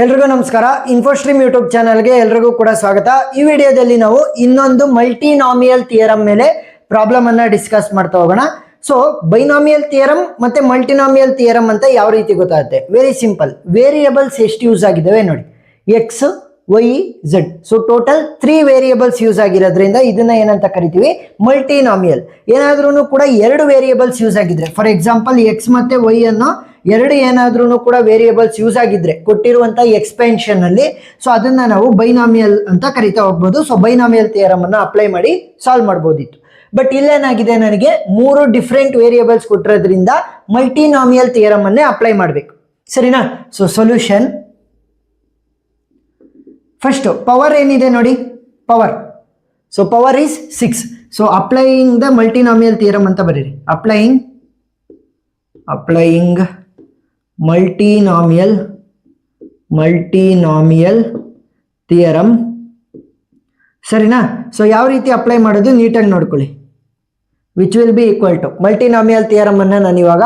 ಎಲ್ರಿಗೂ ನಮಸ್ಕಾರ. ಇನ್ಫೋಸ್ಟ್ರೀಮ್ ಯೂಟ್ಯೂಬ್ ಚಾನಲ್ಗೆ ಎಲ್ರಿಗೂ ಕೂಡ ಸ್ವಾಗತ. ಈ ವಿಡಿಯೋದಲ್ಲಿ ನಾವು ಇನ್ನೊಂದು ಮಲ್ಟಿನಾಮಿಯಲ್ ಥಿಯರಂ ಮೇಲೆ ಪ್ರಾಬ್ಲಮ್ ಅನ್ನ ಡಿಸ್ಕಸ್ ಮಾಡ್ತಾ ಹೋಗೋಣ. ಸೊ ಬೈನಾಮಿಯಲ್ ಥಿಯರಂ ಮತ್ತೆ ಮಲ್ಟಿನಾಮಿಯಲ್ ಥಿಯರಂ ಅಂತ ಯಾವ ರೀತಿ ಗೊತ್ತಾಗುತ್ತೆ? Very simple. ವೇರಿಯೇಬಲ್ಸ್ ಎಷ್ಟು ಯೂಸ್ ಆಗಿದ್ದಾವೆ ನೋಡಿ, X Y Z. So total 3 variables use ಆಗಿರೋದ್ರಿಂದ ಇದನ್ನ ಏನಂತ ಕರಿತೀವಿ? ಮಲ್ಟಿನಾಮಿಯಲ್. ಏನಾದ್ರೂ ಕೂಡ 2 ವೇರಿಯೇಬಲ್ಸ್ ಯೂಸ್ ಆಗಿದ್ರೆ, ಫಾರ್ ಎಕ್ಸಾಂಪಲ್ ಎಕ್ಸ್ ಮತ್ತೆ ವೈ ಅನ್ನೋ 2 ಏನಾದ್ರೂ ಕೂಡ ವೇರಿಯೇಬಲ್ಸ್ ಯೂಸ್ ಆಗಿದ್ರೆ ಕೊಟ್ಟಿರುವಂತ ಎಕ್ಸ್ಪೆನ್ಷನ್ ಅಲ್ಲಿ, ಸೊ ಅದನ್ನ ನಾವು ಬೈನಾಮಿಯಲ್ ಅಂತ ಕರಿತಾ ಹೋಗ್ಬೋದು. ಸೊ ಬೈನಾಮಿಯಲ್ ಥಿಯರಂ ಅನ್ನ ಅಪ್ಲೈ ಮಾಡಿ ಸಾಲ್ವ್ ಮಾಡ್ಬೋದಿತ್ತು. ಬಟ್ ಇಲ್ಲೇನಾಗಿದೆ, ನನಗೆ 3 ಡಿಫ್ರೆಂಟ್ ವೇರಿಯೇಬಲ್ಸ್ ಕೊಟ್ಟಿರೋದ್ರಿಂದ ಮಲ್ಟಿನಾಮಿಯಲ್ ಥಿಯರಂ ಅನ್ನೇ ಅಪ್ಲೈ ಮಾಡಬೇಕು. ಸರಿನಾ? ಸೊ ಸೊಲ್ಯೂಷನ್ ಫಸ್ಟ್ ಪವರ್ ಏನಿದೆ ನೋಡಿ, power. So power is 6. So applying the multinomial theorem ಅಂತ ಬರೀರಿ. Applying multinomial theorem. ಸರಿನಾ? ಸೊ ಯಾವ ರೀತಿ ಅಪ್ಲೈ ಮಾಡೋದು ನೀಟಾಗಿ ನೋಡ್ಕೊಳ್ಳಿ. Which will be equal to multinomial theorem ಅನ್ನ ನಾನು ಇವಾಗ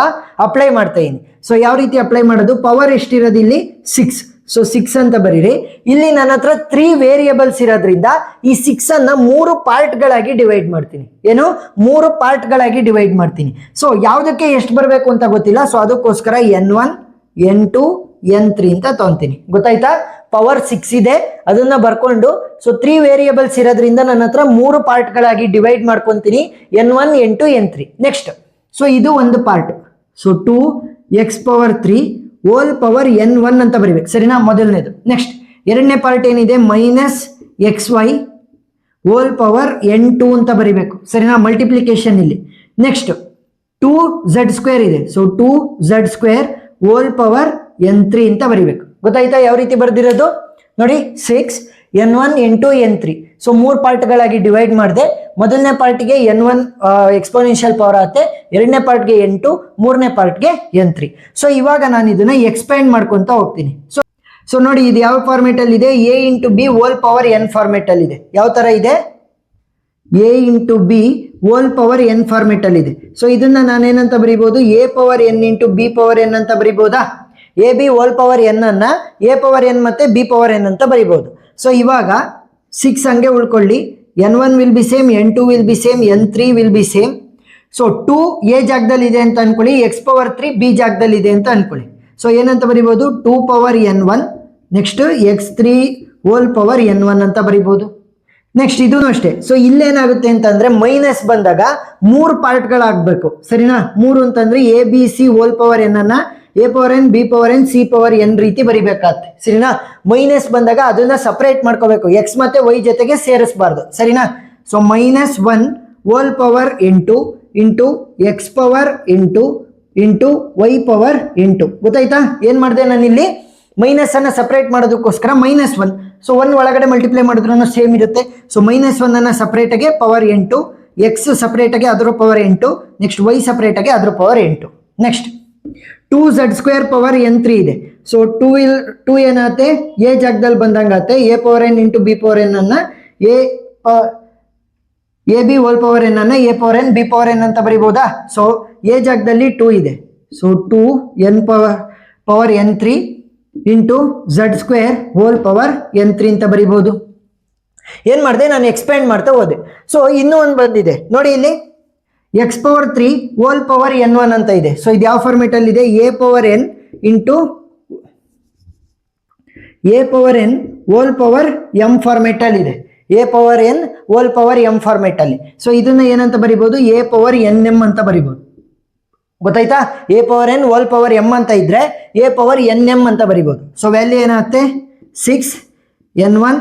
ಅಪ್ಲೈ ಮಾಡ್ತಾ ಇದ್ದೀನಿ. ಸೊ ಯಾವ ರೀತಿ ಅಪ್ಲೈ ಮಾಡೋದು? ಪವರ್ ಎಷ್ಟಿರೋದು ಇಲ್ಲಿ? 6. ಸೊ 6 ಅಂತ ಬರೀರಿ. ಇಲ್ಲಿ ನನ್ನ ಹತ್ರ 3 ವೇರಿಯೇಬಲ್ಸ್ ಇರೋದ್ರಿಂದ ಈ 6 ಅನ್ನ 3 ಪಾರ್ಟ್ಗಳಾಗಿ ಡಿವೈಡ್ ಮಾಡ್ತೀನಿ. ಏನು? 3 ಪಾರ್ಟ್ಗಳಾಗಿ ಡಿವೈಡ್ ಮಾಡ್ತೀನಿ. ಸೊ ಯಾವುದಕ್ಕೆ ಎಷ್ಟು ಬರಬೇಕು ಅಂತ ಗೊತ್ತಿಲ್ಲ. ಸೊ ಅದಕ್ಕೋಸ್ಕರ n1 n2 n3 ಅಂತ ತಗೊಂತೀನಿ. ಗೊತ್ತಾಯ್ತಾ? ಪವರ್ 6 ಇದೆ, ಅದನ್ನ ಬರ್ಕೊಂಡು, ಸೊ 3 ವೇರಿಯೇಬಲ್ಸ್ ಇರೋದ್ರಿಂದ ನನ್ನ ಹತ್ರ 3 ಪಾರ್ಟ್ಗಳಾಗಿ ಡಿವೈಡ್ ಮಾಡ್ಕೊಂತೀನಿ. n1 n2 n3. Next, so ಇದು ಒಂದು part. So 2x⁻3 whole power n1 ಅಂತ ಬರೀಬೇಕು. ಸರಿನಾ? ಮೊದಲನೇದು. ನೆಕ್ಸ್ಟ್ ಎರಡನೇ ಪಾರ್ಟ್ ಏನಿದೆ? -xy ಹೋಲ್ ಪವರ್ n2 ಅಂತ ಬರೀಬೇಕು. ಸರಿನಾ? ಮಲ್ಟಿಪ್ಲಿಕೇಶನ್ ಇಲ್ಲಿ. ನೆಕ್ಸ್ಟ್ 2z² ಇದೆ. So 2z² whole power n3 ಅಂತ ಬರೀಬೇಕು. ಗೊತ್ತಾಯ್ತಾ ಯಾವ ರೀತಿ ಬರ್ದಿರೋದು? ನೋಡಿ, 6 n1 n2 n3. ಸೊ 3 ಪಾರ್ಟ್ಗಳಾಗಿ ಡಿವೈಡ್ ಮಾಡಿದೆ. ಮೊದಲನೇ ಪಾರ್ಟ್ಗೆ n1 ಎಕ್ಸ್ಪೋನೆನ್ಷಿಯಲ್ ಪವರ್ ಆಗುತ್ತೆ, ಎರಡನೇ ಪಾರ್ಟ್ಗೆ n2, ಮೂರನೇ ಪಾರ್ಟ್ಗೆ n3. ಸೊ ಇವಾಗ ನಾನು ಇದನ್ನ ಎಕ್ಸ್ಪ್ಯಾಂಡ್ ಮಾಡ್ಕೊಂತ ಹೋಗ್ತೀನಿ. ಸೊ ನೋಡಿ, ಇದು ಯಾವ ಫಾರ್ಮೆಟ್ ಅಲ್ಲಿ ಇದೆ? a into b whole power n format ಅಲ್ಲಿ ಇದೆ. ಯಾವ ತರ ಇದೆ? a into b whole power n format ಅಲ್ಲಿ ಇದೆ. ಸೊ ಇದನ್ನ ನಾನೇನಂತ ಬರೀಬಹುದು? a power n into b power n ಅಂತ ಬರೀಬಹುದಾ? A b whole power n ಅನ್ನ a ಪವರ್ n ಮತ್ತೆ b ಪವರ್ n ಅಂತ ಬರೀಬಹುದು. ಸೊ ಇವಾಗ 6 ಹಂಗೆ ಉಳ್ಕೊಳ್ಳಿ. n1 will be same, n2 will be same, n3 will be same. So 2 a ಜಾಗದಲ್ಲಿ ಇದೆ ಅಂತ ಅನ್ಕೊಳ್ಳಿ, x⁻3 b ಜಾಗದಲ್ಲಿ ಇದೆ ಅಂತ ಅನ್ಕೊಳ್ಳಿ. ಸೊ ಏನಂತ ಬರೀಬಹುದು? 2 power n1 next x3 whole power n1 ಅಂತ ಬರೀಬಹುದು. ನೆಕ್ಸ್ಟ್ ಇದೂ ಅಷ್ಟೇ. ಸೊ ಇಲ್ಲೇನಾಗುತ್ತೆ ಅಂತಂದ್ರೆ ಮೈನಸ್ ಬಂದಾಗ 3 ಪಾರ್ಟ್ಗಳಾಗಬೇಕು. ಸರಿನಾ? 3 ಅಂತಂದ್ರೆ A B C hole power n ಅನ್ನ a power n b power n c power n ರೀತಿ ಬರಿಬೇಕಾಗುತ್ತೆ. ಸರಿನಾ? ಮೈನಸ್ ಬಂದಾಗ ಅದನ್ನ ಸಪರೇಟ್ ಮಾಡ್ಕೋಬೇಕು, x ಮತ್ತೆ y ಜೊತೆಗೆ ಸೇರಿಸಬಾರ್ದು. ಸರಿನಾ? So -1 whole power into x power into y power into. ಗೊತ್ತಾಯ್ತಾ? ಏನ್ ಮಾಡಿದೆ ನಾನು ಇಲ್ಲಿ? ಮೈನಸ್ ಅನ್ನ ಸಪರೇಟ್ ಮಾಡೋದಕ್ಕೋಸ್ಕರ -1. ಸೊ 1 ಒಳಗಡೆ ಮಲ್ಟಿಪ್ಲೈ ಮಾಡಿದ್ರೂ ಸೇಮ್ ಇರುತ್ತೆ. ಸೊ -1 ಅನ್ನ ಸಪರೇಟ್ ಆಗಿ ಪವರ್ 8, x ಸಪರೇಟ್ ಆಗಿ ಅದರ ಪವರ್ 8, ನೆಕ್ಸ್ಟ್ y ಸಪರೇಟ್ ಆಗಿ ಅದರ power 8. Next 2z² power n3 ಇದೆ. ಸೊ 2 ಏನಾಗುತ್ತೆ? a ಜಾಗದಲ್ಲಿ ಬಂದಂಗಾಗುತ್ತೆ. a power n into b power n ಅನ್ನ A b whole power n ಅನ್ನ a power n b power n ಅಂತ ಬರೀಬಹುದಾ? ಸೊ a ಜಾಗದಲ್ಲಿ 2 ಇದೆ. So 2 n power n3 into z² whole power n3 ಅಂತ ಬರೀಬಹುದು. ಏನ್ ಮಾಡಿದೆ? ನಾನು ಎಕ್ಸ್ಪ್ಯಾಂಡ್ ಮಾಡ್ತಾ ಹೋದೆ. ಸೊ ಇನ್ನೂ ಒಂದು ಬಂದಿದೆ ನೋಡಿ, ಇಲ್ಲಿ x⁻3 ಹೋಲ್ ಪವರ್ n1 ಅಂತ ಇದೆ. ಸೊ ಇದು ಯಾವ ಫಾರ್ಮೆಟ್ ಅಲ್ಲಿ ಇದೆ? a power n into a power n whole power m format ಅಲ್ಲಿ ಇದೆ. a power n whole power m format ಅಲ್ಲಿ. ಸೊ ಇದನ್ನ ಏನಂತ ಬರೀಬಹುದು? a ಪವರ್ nm ಅಂತ ಬರೀಬಹುದು. ಗೊತ್ತಾಯ್ತಾ? a power n whole power m ಅಂತ ಇದ್ರೆ a ಪವರ್ nm ಅಂತ ಬರೀಬಹುದು. ಸೊ ವ್ಯಾಲ್ಯೂ ಏನಾಗುತ್ತೆ? 6 n1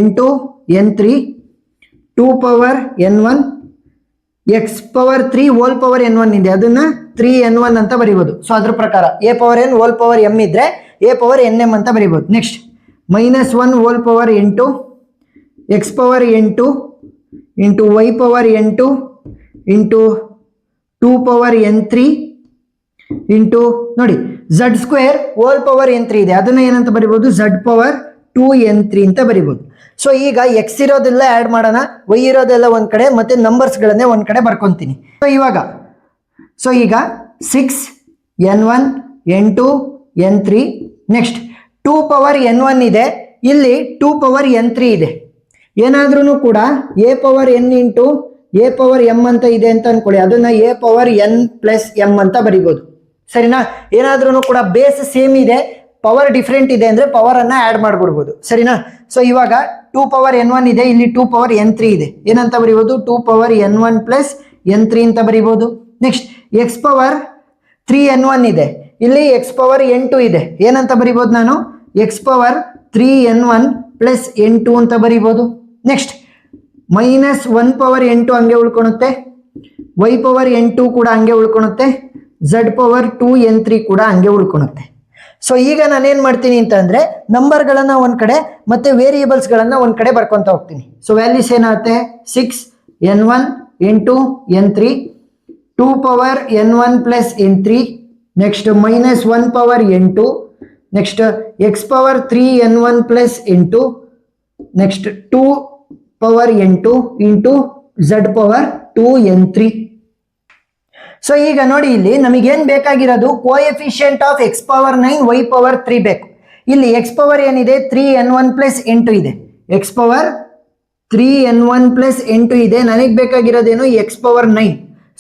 n2 n3 2 power n1 x⁻3 whole power n1 ಇದೆ, ಅದನ್ನ 3n1 ಅಂತ ಬರೀಬಹುದು. ಸೊ ಅದ್ರ ಪ್ರಕಾರ a power n whole power m ಇದ್ರೆ a ಪವರ್ nm ಅಂತ ಬರೀಬಹುದು. Next -1 whole power n2 x⁻n2 into y power n2 into 2 power n3 into ನೋಡಿ z² ಹೋಲ್ ಪವರ್ n3 ಇದೆ, ಅದನ್ನ ಏನಂತ ಬರೀಬಹುದು? z ಪವರ್ 2n3 ಅಂತ ಬರೀಬಹುದು. ಸೊ ಈಗ ಎಕ್ಸ್ ಇರೋದೆಲ್ಲ ಆ್ಯಡ್ ಮಾಡೋಣ, ವೈ ಇರೋದೆಲ್ಲ ಒಂದು ಕಡೆ, ಮತ್ತೆ ನಂಬರ್ಸ್ಗಳನ್ನೇ ಒಂದು ಕಡೆ ಬರ್ಕೊತೀನಿ. ಸೊ ಈಗ 6 n1 n2 n3 next 2 power n1 ಇದೆ, ಇಲ್ಲಿ 2 ಪವರ್ n3 ಇದೆ. ಏನಾದ್ರೂ ಕೂಡ a power n into a power m ಅಂತ ಇದೆ ಅಂತ ಅನ್ಕೊಳ್ಳಿ, ಅದನ್ನ a power n plus m ಅಂತ ಬರಿಬೋದು. ಸರಿನಾ? ಏನಾದ್ರೂ ಕೂಡ ಬೇಸ್ ಸೇಮ್ ಇದೆ, ಪವರ್ ಡಿಫ್ರೆಂಟ್ ಇದೆ ಅಂದ್ರೆ ಪವರ್ ಅನ್ನ ಆಡ್ ಮಾಡ್ಬಿಡ್ಬೋದು. ಸರಿನಾ? ಸೊ ಇವಾಗ 2 ಪವರ್ n1 ಇದೆ, ಇಲ್ಲಿ 2 ಪವರ್ n3 ಇದೆ. ಏನಂತ ಬರಿಬೋದು? 2 ಪವರ್ n1 ಪ್ಲಸ್ n3 ಅಂತ ಬರಿಬೋದು. ನೆಕ್ಸ್ಟ್ ಎಕ್ಸ್ ಪವರ್ 3n1 ಇದೆ, ಇಲ್ಲಿ ಎಕ್ಸ್ ಪವರ್ n2 ಇದೆ. ಏನಂತ ಬರಿಬೋದು ನಾನು? X power 3n1 plus n2 ಅಂತ ಬರಿಬೋದು. ನೆಕ್ಸ್ಟ್ ಮೈನಸ್ 1 ಪವರ್ n2 ಹಂಗೆ ಉಳ್ಕೊಳುತ್ತೆ, y ಪವರ್ n2 ಕೂಡ ಹಂಗೆ ಉಳ್ಕೊಳುತ್ತೆ, z ಪವರ್ 2n3 ಕೂಡ ಹಂಗೆ ಉಳ್ಕೊಳುತ್ತೆ. ಸೊ ಈಗ ನಾನೇನ್ ಮಾಡ್ತೀನಿ ಅಂತ ಅಂದ್ರೆ ನಂಬರ್ಗಳನ್ನ ಒಂದ್ ಕಡೆ ಮತ್ತೆ ವೇರಿಯೇಬಲ್ಸ್ ಗಳನ್ನ ಒಂದ್ ಕಡೆ ಬರ್ಕೊಂತ ಹೋಗ್ತೀನಿ. ಸೊ ವ್ಯಾಲ್ಯೂಸ್ ಏನಾಗುತ್ತೆ? 6n1 n2 n3, 2 power n1 plus n3, next minus 1 power n2, next x power 3n1 plus n2, next 2 power n2 into z power 2n3. So ಈಗ ನೋಡಿ, ಇಲ್ಲಿ ನಮಗೇನ್ ಬೇಕಾಗಿರೋದು? Coefficient of x power 9 y power 3 ಬೇಕು. ಇಲ್ಲಿ X power ಏನಿದೆ? 3n1 plus n2 ಇದೆ. X power 3n1 plus n2 ಇದೆ. ನನಗೆ ಬೇಕಾಗಿರೋದೇನು? X power 9.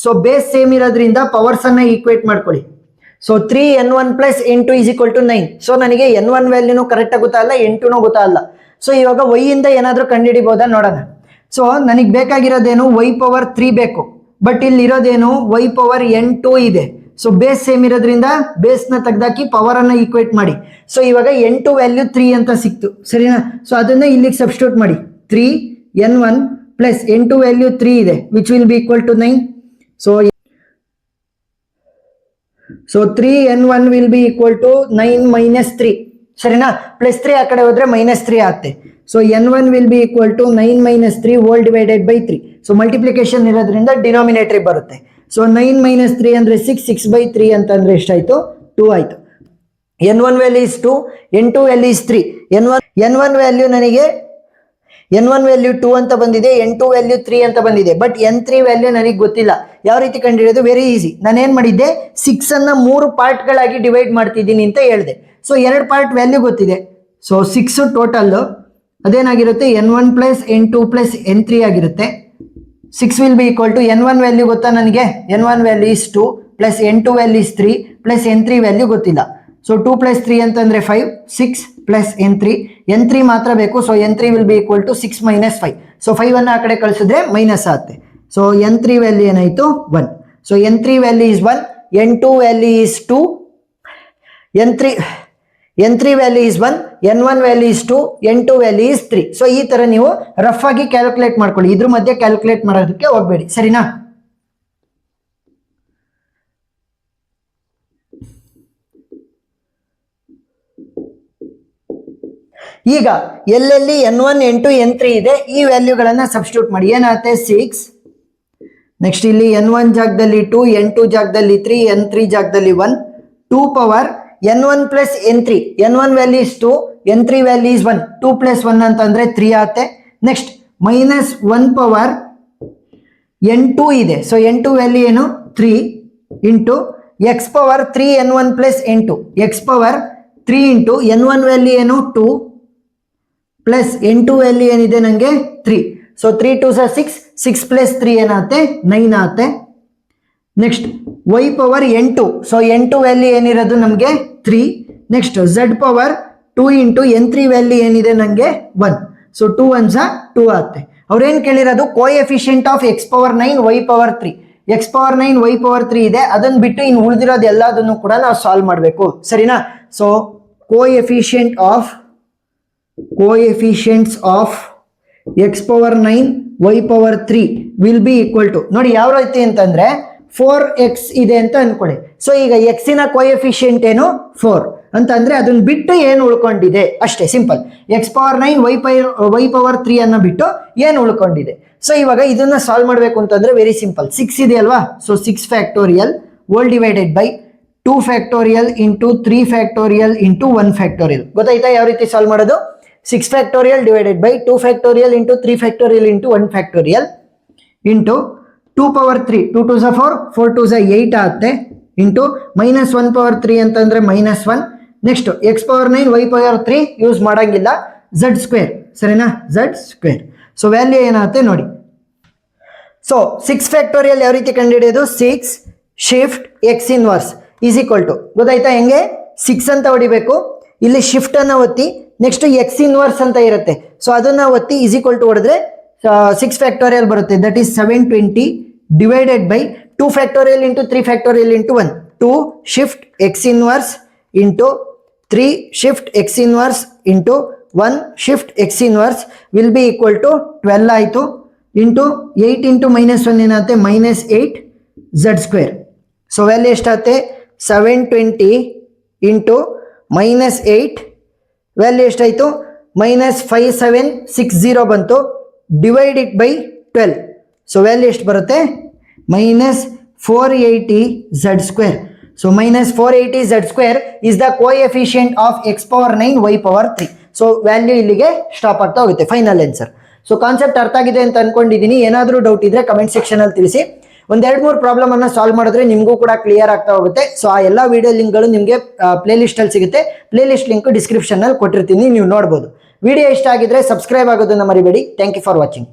So base same ಇರೋದ್ರಿಂದ ಪವರ್ಸ್ ಅನ್ನ ಈಕ್ವೇಟ್ ಮಾಡ್ಕೊಳ್ಳಿ. So 3n1 plus n2 is equal to 9. So ನನಗೆ n1 ವ್ಯಾಲ್ಯೂನು ಕರೆಕ್ಟ್ ಆಗುತ್ತಾ ಅಲ್ಲ, n2 ಗೊತ್ತಾಗಲ್ಲ. ಸೊ ಇವಾಗ y ಇಂದ ಏನಾದ್ರೂ ಕಂಡುಹಿಡಿಬಹುದಾ ನೋಡೋಣ. ಸೊ ನನಗೆ ಬೇಕಾಗಿರೋದೇನು? y ಪವರ್ 3 ಬೇಕು, ಬಟ್ ಇಲ್ಲಿ ಇರೋದೇನು? y ಪವರ್ n2 ಇದೆ. ಸೊ ಬೇಸ್ ಸೇಮ್ ಇರೋದ್ರಿಂದ ಬೇಸ್ ನ ತೆಗ್ದಾಕಿ ಪವರ್ ಅನ್ನ ಈಕ್ವೇಟ್ ಮಾಡಿ. ಸೊ ಇವಾಗ n2 ವ್ಯಾಲ್ಯೂ 3 ಅಂತ ಸಿಕ್ತು. ಸರಿನಾ? ಸೊ ಅದನ್ನ ಇಲ್ಲಿಗೆ ಸಬ್ಸ್ಟಿಟ್ಯೂಟ್ ಮಾಡಿ. 3n1 ಪ್ಲಸ್ n2 ವ್ಯಾಲ್ಯೂ 3 ಇದೆ, which will be equal to 9. So 3n1 will be equal to 9 minus 3. ಸರಿನಾ? ಪ್ಲಸ್ 3 ಆ ಕಡೆ ಹೋದ್ರೆ ಮೈನಸ್ 3 ಆಗುತ್ತೆ. So n1 will be equal to 9 minus 3 whole divided by 3. So multiplication ಇರೋದ್ರಿಂದ denominator ಬರುತ್ತೆ. So 9 minus 3 ಅಂದ್ರೆ 6, 6 by 3 ಅಂತಂದ್ರೆ ಎಷ್ಟಾಯ್ತು? 2 ಆಯ್ತು. n1 value is 2, n2 value is 3. n1 value ನನಗೆ n1 ವ್ಯಾಲ್ಯೂ 2 ಅಂತ ಬಂದಿದೆ, n2 ವ್ಯಾಲ್ಯೂ 3 ಅಂತ ಬಂದಿದೆ. ಬಟ್ n3 ವ್ಯಾಲ್ಯೂ ನನಗೆ ಗೊತ್ತಿಲ್ಲ. ಯಾವ ರೀತಿ ಕಂಡುಹಿಡಿಯೋದು? Very easy. ನಾನೇನ್ ಮಾಡಿದ್ದೆ? 6 ಅನ್ನ 3 ಪಾರ್ಟ್ಗಳಾಗಿ ಡಿವೈಡ್ ಮಾಡ್ತಿದ್ದೀನಿ ಅಂತ ಹೇಳಿದೆ. ಸೊ 2 ಪಾರ್ಟ್ ವ್ಯಾಲ್ಯೂ ಗೊತ್ತಿದೆ. ಸೊ 6 ಟೋಟಲ್ ಅದೇನಾಗಿರುತ್ತೆ? n1 plus n2 plus n3 ಆಗಿರುತ್ತೆ. 6 will be equal to n1 value ಗೊತ್ತಾ ನನಗೆ? n1 value is 2 plus n2 value is 3 plus n3 value ಗೊತ್ತಿಲ್ಲ. ಸೊ 2 ಪ್ಲಸ್ 3 ಅಂತಂದ್ರೆ 5, 6 ಪ್ಲಸ್ n3 ಮಾತ್ರ ಬೇಕು. So n3 will be equal to 6 minus 5. So 5 ಅನ್ನ ಆ ಕಡೆ ಕಳಿಸಿದ್ರೆ ಮೈನಸ್ ಆಗುತ್ತೆ. ಸೊ n3 ವ್ಯಾಲ್ಯೂ ಏನಾಯ್ತು? 1. So n3 value is 1, n2 value is 2, n3 value is 1, n1 value is 2, n2 value is 3. So ಈ ತರ ನೀವು ರಫ್ ಆಗಿ ಕ್ಯಾಲ್ಕುಲೇಟ್ ಮಾಡ್ಕೊಳ್ಳಿ, ಇದ್ರ ಮಧ್ಯೆ ಕ್ಯಾಲ್ಕುಲೇಟ್ ಮಾಡೋದಕ್ಕೆ ಹೋಗ್ಬೇಡಿ. ಸರಿನಾ? ಈಗ ಎಲ್ಲೆಲ್ಲಿ n1 n2 n3 ಇದೆ ಈ ವ್ಯಾಲ್ಯೂಗಳನ್ನ ಸಬ್ಸ್ಟಿಟ್ಯೂಟ್ ಮಾಡಿ. ಏನಾಗುತ್ತೆ? 6, ನೆಕ್ಸ್ಟ್ ಇಲ್ಲಿ n1 ಜಾಗದಲ್ಲಿ 2, n2 ಜಾಗದಲ್ಲಿ 3, n3 ಜಾಗದಲ್ಲಿ 1, 2 power n1 plus n3. n1 value is 2, n3 value is 1, 2 plus 1 ಅಂತಂದ್ರೆ 3 ಆಗುತ್ತೆ. ನೆಕ್ಸ್ಟ್ ಮೈನಸ್ 1 ಪವರ್ n2 ಇದೆ. ಸೊ n2 ವ್ಯಾಲ್ಯೂ ಏನು? 3 into X power 3n1 plus n2. X power 3 into n1 value ಏನು? 2 plus n2 value ಏನಿದೆ ನನಗೆ? 3. So 3 2 6, 6 plus 3 ಏನಾಗುತ್ತೆ? 9 ಆಗುತ್ತೆ. Next y power n2. So n2 value ಏನಿರೋದು ನಮಗೆ? 3. Next z power 2 into n3 value ಏನಿದೆ ನನಗೆ? 1. ಸೊ 2 1s 2 ಆಗುತ್ತೆ. ಅವ್ರೇನು ಕೇಳಿರೋದು? Coefficient of x power 9 y power 3. X power 9 y power 3 ಇದೆ, ಅದನ್ನ ಬಿಟ್ಟು ಇನ್ನು ಉಳಿದಿರೋದು ಎಲ್ಲದನ್ನು ಕೂಡ ನಾವು ಸಾಲ್ವ್ ಮಾಡಬೇಕು. ಸರಿನಾ? So coefficients of x power 9 y power 3 will be equal to, ನೋಡಿ ಯಾವ ರೀತಿ ಅಂತಂದ್ರೆ 4x ಇದೆ ಅಂತ ಅನ್ಕೊಳ್ಳಿ. ಸೊ ಈಗ ಎಕ್ಸಿನ ಕೋಎಫಿಷಿಯಂಟ್ ಏನು? 4 ಅಂತಂದ್ರೆ ಅದನ್ನ ಬಿಟ್ಟು ಏನು ಉಳ್ಕೊಂಡಿದೆ ಅಷ್ಟೇ, simple. X power 9 y power 3 ಅನ್ನ ಬಿಟ್ಟು ಏನು ಉಳ್ಕೊಂಡಿದೆ. ಸೊ ಇವಾಗ ಇದನ್ನ ಸಾಲ್ವ್ ಮಾಡಬೇಕು ಅಂತಂದ್ರೆ ವೆರಿ ಸಿಂಪಲ್. 6 ಇದೆ ಅಲ್ವಾ? So 6 factorial hole divided by 2 factorial into 3 factorial into 1 factorial. ಗೊತ್ತಾಯ್ತಾ ಯಾವ ರೀತಿ ಸಾಲ್ವ್ ಮಾಡೋದು? 6 factorial divided by 2 factorial into 3 factorial into 1 factorial into 2 power 3, 2 2s 4, 4 2s 8 ಆಗುತ್ತೆ, ಇಂಟು ಮೈನಸ್ 1 ಪವರ್ 3 ಅಂತಂದ್ರೆ -1. Next x power 9 y power 3 use ಮಾಡಂಗಿಲ್ಲ, z square, ಸರಿನಾ, z square. So value ಏನಾಗುತ್ತೆ ನೋಡಿ. ಸೊ 6 ಫ್ಯಾಕ್ಟೋರಿಯಲ್ ಯಾವ ರೀತಿ ಕಂಡುಹಿಡಿಯೋದು, 6 shift x inverse is equal to, ಗೊತ್ತಾಯ್ತಾ ಹೆಂಗೆ, 6 ಅಂತ ಹೊಡಿಬೇಕು, ಇಲ್ಲಿ ಶಿಫ್ಟ್ ಅನ್ನ ಒತ್ತಿ, ನೆಕ್ಸ್ಟ್ ಎಕ್ಸ್ ಇನ್ವರ್ಸ್ ಅಂತ ಇರುತ್ತೆ, ಸೊ ಅದನ್ನ ಒತ್ತಿ ಈಸ್ ಈಕ್ವಲ್ ಟು ಹೊಡೆದ್ರೆ 6 ಫ್ಯಾಕ್ಟೋರಿಯಲ್ ಬರುತ್ತೆ, that is 720 divided by 2 factorial into 3 factorial into 1, 2 shift x inverse into 3 shift x inverse into 1 shift x inverse will be equal to 12 ಆಯಿತು, into 8 into -1 ಏನಾಗುತ್ತೆ -8 Z square. So value ಎಷ್ಟಾಗುತ್ತೆ, 720 into -8 value ಎಷ್ಟಾಯಿತು, -5760 ಬಂತು, divide it by 12. So value ಎಷ್ಟು ಬರುತ್ತೆ, -480 z square. So -480 z square is the coefficient of x power 9 y power 3. So value ಇಲ್ಲಿಗೆ stop ಆಗ್ತಾ ಹೋಗುತ್ತೆ, ಫೈನಲ್ ಆನ್ಸರ್. ಸೊ ಕಾನ್ಸೆಪ್ಟ್ ಅರ್ಥ ಆಗಿದೆ ಅಂತ ಅನ್ಕೊಂಡಿದ್ದೀನಿ. ಏನಾದರೂ ಡೌಟ್ ಇದ್ರೆ ಕಮೆಂಟ್ ಸೆಕ್ಷನ್ ಅಲ್ಲಿ ತಿಳಿಸಿ. ಒಂದ್ 2-3 ಪ್ರಾಬ್ಲಮ್ ಅನ್ನ ಸಾಲ್ವ್ ಮಾಡಿದ್ರೆ ನಿಮಗೂ ಕೂಡ ಕ್ಲಿಯರ್ ಆಗ್ತಾ ಹೋಗುತ್ತೆ. ಸೊ ಆ ಎಲ್ಲ ವಿಡಿಯೋ ಲಿಂಕ್ಗಳು ನಿಮಗೆ ಪ್ಲೇ ಲಿಸ್ಟ್ ಅಲ್ಲಿ ಸಿಗುತ್ತೆ. ಪ್ಲೇ ಲಿಸ್ಟ್ ಲಿಂಕ್ ಡಿಸ್ಕ್ರಿಪ್ಷನ್ ಅಲ್ಲಿ ಕೊಟ್ಟಿರ್ತೀನಿ, ನೀವು ನೋಡಬಹುದು. ವಿಡಿಯೋ ಇಷ್ಟ ಆಗಿದ್ರೆ ಸಬ್ಸ್ಕ್ರೈಬ್ ಆಗೋದನ್ನ ಮರಿಬೇಡಿ. Thank you for watching.